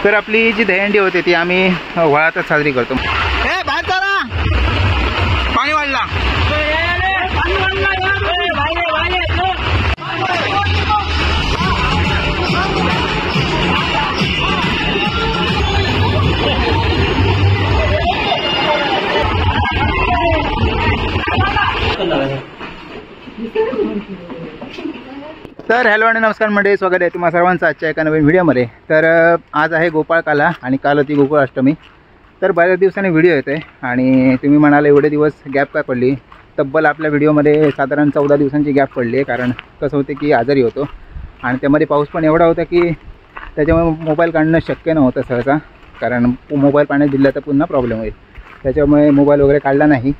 तर आपली जी दहीहंडी होते ती आम्ही वळातच साजरी करतो. हे बाहेर चला, पाणी वाढला. तर हॅलो आणि नमस्कार मंडळी, स्वागत आहे तुम्हा सर्वांचं आजच्या एका नवीन व्हिडिओमध्ये. तर आज आहे गोपाळकाला आणि काल होती गोकुळाष्टमी. तर बऱ्याच दिवसांनी व्हिडिओ येते आणि तुम्ही म्हणाले एवढे दिवस गॅप काय पडली. तब्बल आपल्या व्हिडिओमध्ये साधारण 14 दिवसांची गॅप पडली आहे. कारण कसं होते की आजारी होतो आणि त्यामध्ये पाऊस पण एवढा होता की त्याच्यामुळे मोबाईल काढणं शक्य नव्हतं सहसा. कारण मोबाईल पाण्यात दिला तर पुन्हा प्रॉब्लेम होईल, त्याच्यामुळे मोबाईल वगैरे काढला नाही.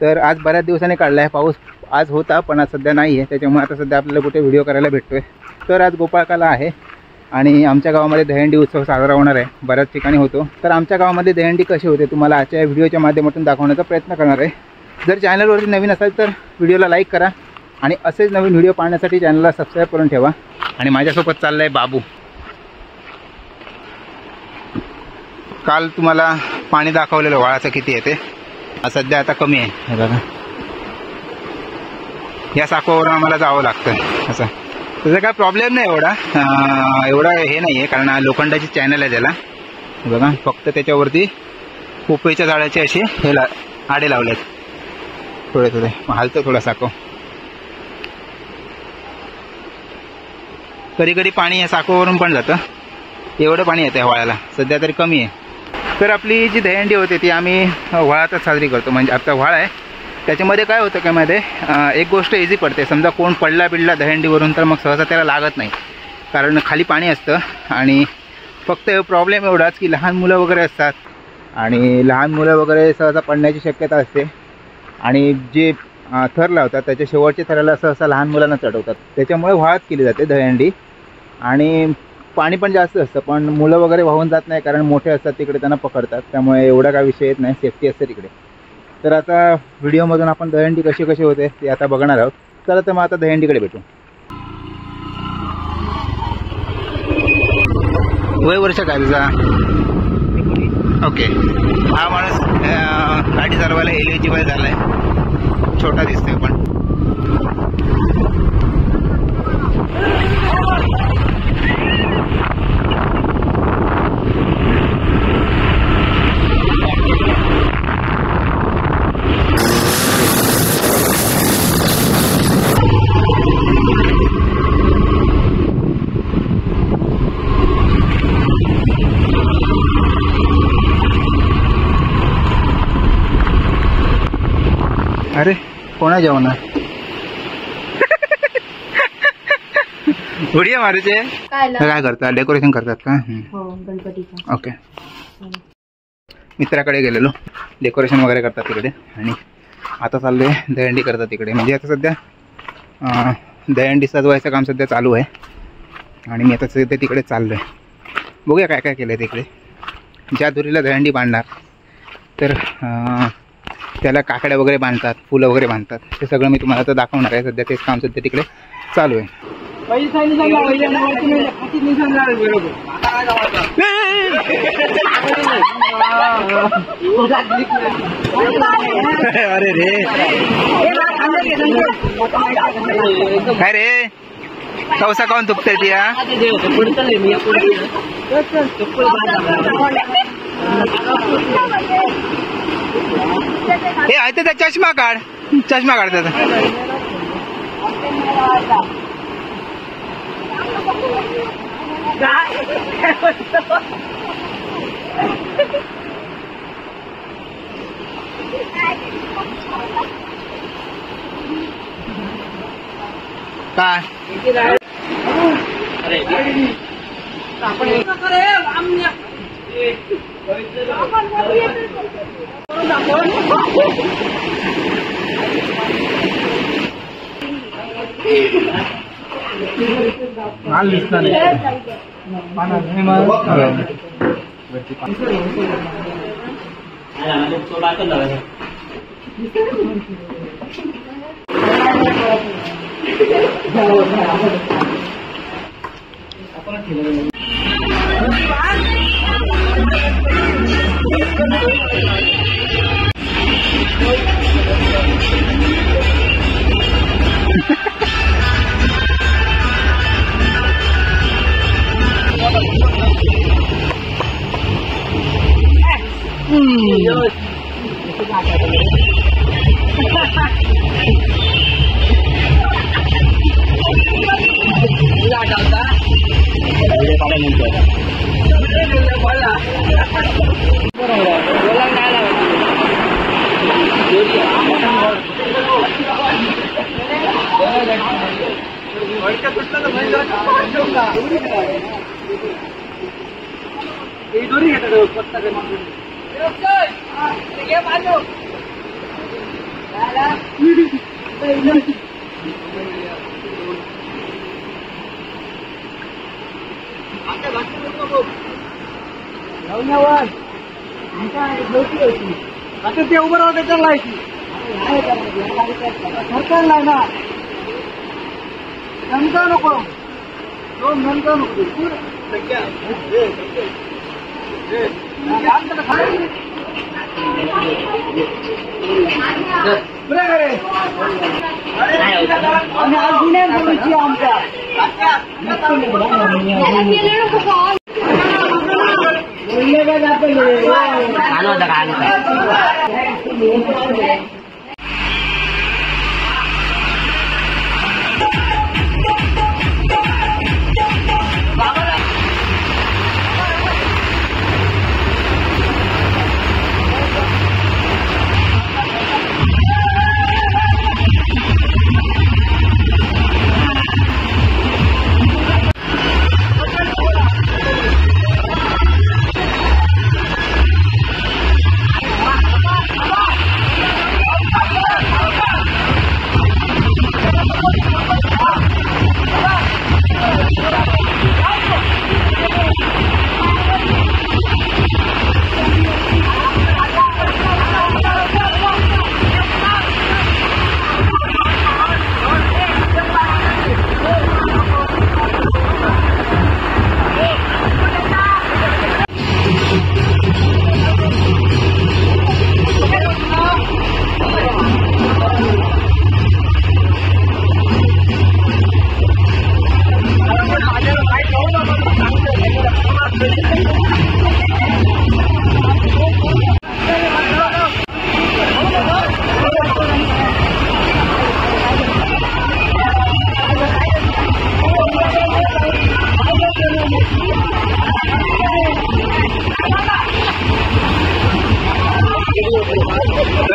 तर आज बऱ्याच दिवसांनी काढला आहे. पाऊस आज होता पण आज सध्या नाही आहे, त्याच्यामुळे आता सध्या आपल्याला कुठे व्हिडिओ करायला भेटतो आहे. तर आज गोपाळकाला आहे आणि आमच्या गावामध्ये दहीहंडी उत्सव साजरा होणार आहे. बऱ्याच ठिकाणी होतो. तर आमच्या गावामध्ये दहीहंडी कशी होते तुम्हाला आजच्या व्हिडिओच्या माध्यमातून दाखवण्याचा प्रयत्न करणार आहे. जर चॅनलवरती नवीन असाल तर व्हिडिओला लाईक करा आणि असेच नवीन व्हिडिओ पाहण्यासाठी चॅनलला सबस्क्राईब करून ठेवा. आणि माझ्यासोबत चाललं आहे बाबू. काल तुम्हाला पाणी दाखवलेलं वाळाचं किती येते, सध्या आता कमी आहे. बघा, या साकोवरून आम्हाला जावं लागतं. असं त्याचा काय प्रॉब्लेम नाही एवढा हे नाही आहे, कारण लोखंडाची चॅनल आहे त्याला. बघा, फक्त त्याच्यावरती पोपईच्या झाडाचे असे हे आडे लावलेत थोडे थोडे. हालतं थोडा साको. कधी कधी पाणी या साकोवरून पण जातं. एवढं पाणी येतं वळाला, सध्या तरी कमी आहे. तर आपली जी दहीहंडी होते ती आम्ही वळातच साजरी करतो. म्हणजे आता वळ आहे, त्याच्यामध्ये काय होतं की मध्ये एक गोष्ट इझी पडते. समजा कोण पडला दहीहंडीवरून तर मग सहसा त्याला लागत नाही, कारण खाली पाणी असतं. आणि फक्त प्रॉब्लेम एवढाच की लहान मुलं वगैरे असतात आणि लहान मुलं वगैरे सहसा पडण्याची शक्यता असते. आणि जे थर लावतात त्याच्या शेवटच्या थराला सहसा लहान मुलांना चढवतात, त्याच्यामुळे वळात केली जाते दहीहंडी. आणि पाणी पण जास्त असतं पण मुलं वगैरे वाहून जात नाही, कारण मोठे असतात तिकडे त्यांना पकडतात, त्यामुळे एवढा काय विषय येत नाही, सेफ्टी असते तिकडे. तर आता व्हिडिओमधून आपण दहीहंडी कशी होते ते आता बघणार आहोत. चला तर मग आता दहीहंडीकडे भेटू. वय वर्ष काय तुझा? ओके. हा माणूस गाडी चालवायला एलिजिबल झाला आहे. छोटा दिसतोय पण. अरे कोणा जेवणार उडिया मारूचे काय करतात? डेकोरेशन करतात का? गणपतीचं. ओके. मित्राकडे गेलेलो, डेकोरेशन वगैरे करतात तिकडे. आणि आता चाललोय दहीहंडी करतात तिकडे. म्हणजे आता सध्या दहीहंडी सजवायचं काम सध्या चालू आहे आणि मी आता सध्या तिकडे चाललोय. बघूया काय काय केलं आहे तिकडे. ज्या दुरीला दहीहंडी बांधणार तर त्याला काकड्या वगैरे बांधतात, फुलं वगैरे बांधतात. ते सगळं मी तुम्हाला आता दाखवणार आहे. सध्या तेच काम सध्या तिकडे चालू आहे. अरे रे काय रे, कौसा काऊन दुखतंय तिया? हे आहे त्याचा चष्मा काढ, चष्मा काढ त्याचा. काय माल दिसता नाही. आता ते उभं राहते त्याला सरकार नाही ना नमका नको दोन नमका नको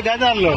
काय चाललो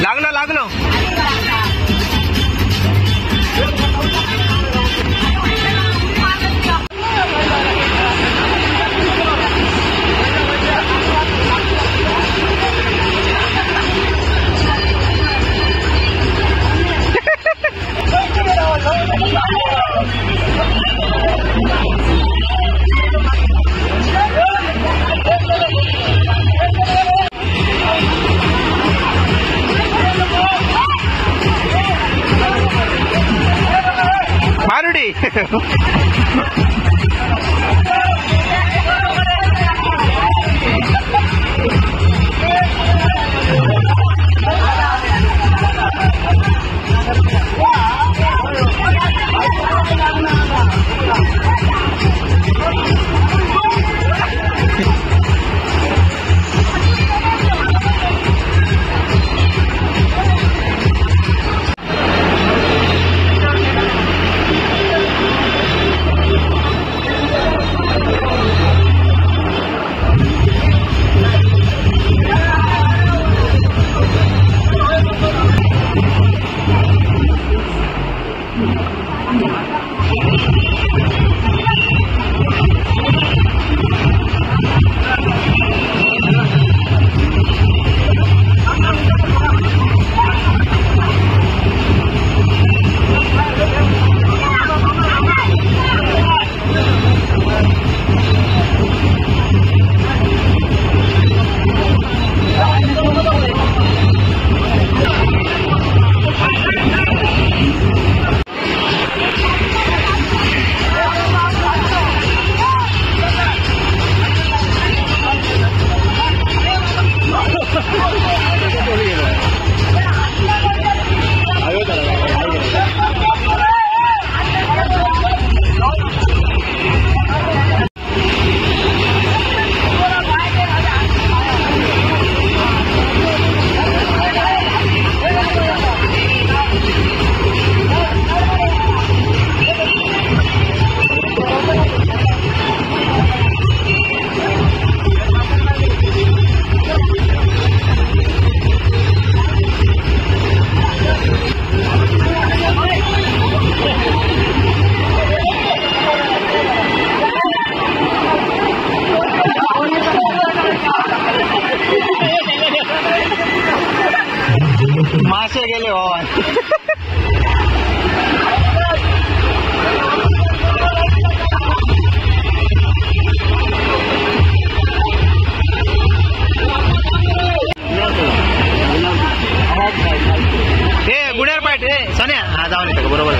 लागलो लागलो. मारुडी. मासे गेले भावा. हे गुन्हेर पाठ रे सन्या. हा जाऊन येतं बरोबर.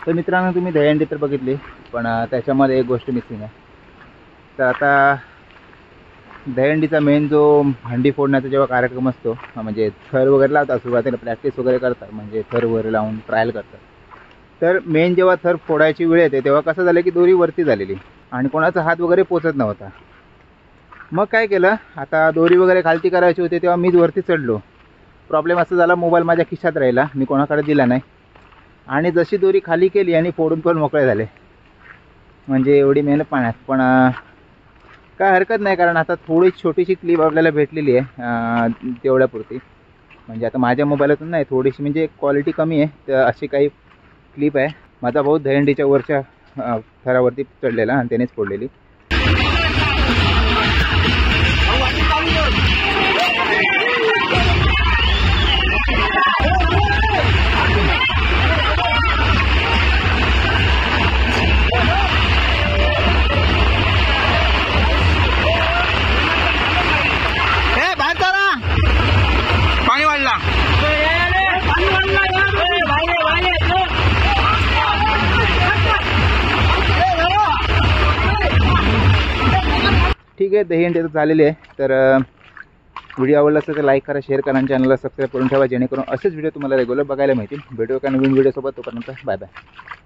तर मित्रांनो तुम्ही दहीहंडी तर बघितली, पण त्याच्यामध्ये एक गोष्ट मिसिंग आहे. तर आता दहीहंडीचा मेन जो हंडी फोडण्याचा जेव्हा कार्यक्रम असतो, म्हणजे थर वगैरे लावतात, सुरुवातीला प्रॅक्टिस वगैरे करतात, म्हणजे थर वगैरे लावून ट्रायल करतात. तर मेन जेव्हा थर फोडायची वेळ येते तेव्हा कसं झालं की दोरी वरती झालेली आणि कोणाचा हात वगैरे पोचत नव्हता. मग काय केलं, आता दोरी वगैरे खालती करायची होती तेव्हा मीच वरती चढलो. प्रॉब्लेम असा झाला, मोबाईल माझ्या खिशात राहिला, मी कोणाकडे दिला नाही आणि जशी दोरी खाली केली आणि फोडून पण मोकळे झाले. म्हणजे एवढी मेहनत पाण्यात. पण काय हरकत नाही, कारण आता थोडी छोटीशी क्लिप आपल्याला भेटलेली आहे तेवढ्यापुरती. म्हणजे आता माझ्या मोबाईलातून नाही, थोडीशी म्हणजे क्वालिटी कमी आहे, तर अशी काही क्लिप आहे. माझा भाऊ दहीहंडीच्या वरच्या थरावरती चढलेला आणि त्यानेच फोडलेली. पाणी वाढला. ठीक आहे, दहीहंडी तर झालेली आहे. तर व्हिडिओ आवडला असेल तर लाईक करा, शेअर करा आणि चॅनलला सबस्क्राईब करून ठेवा, जेणेकरून असेच व्हिडिओ तुम्हाला रेग्युलर बघायला मिळतील. भेटू एका नवीन व्हिडिओसोबत. तोपर्यंत बाय बाय.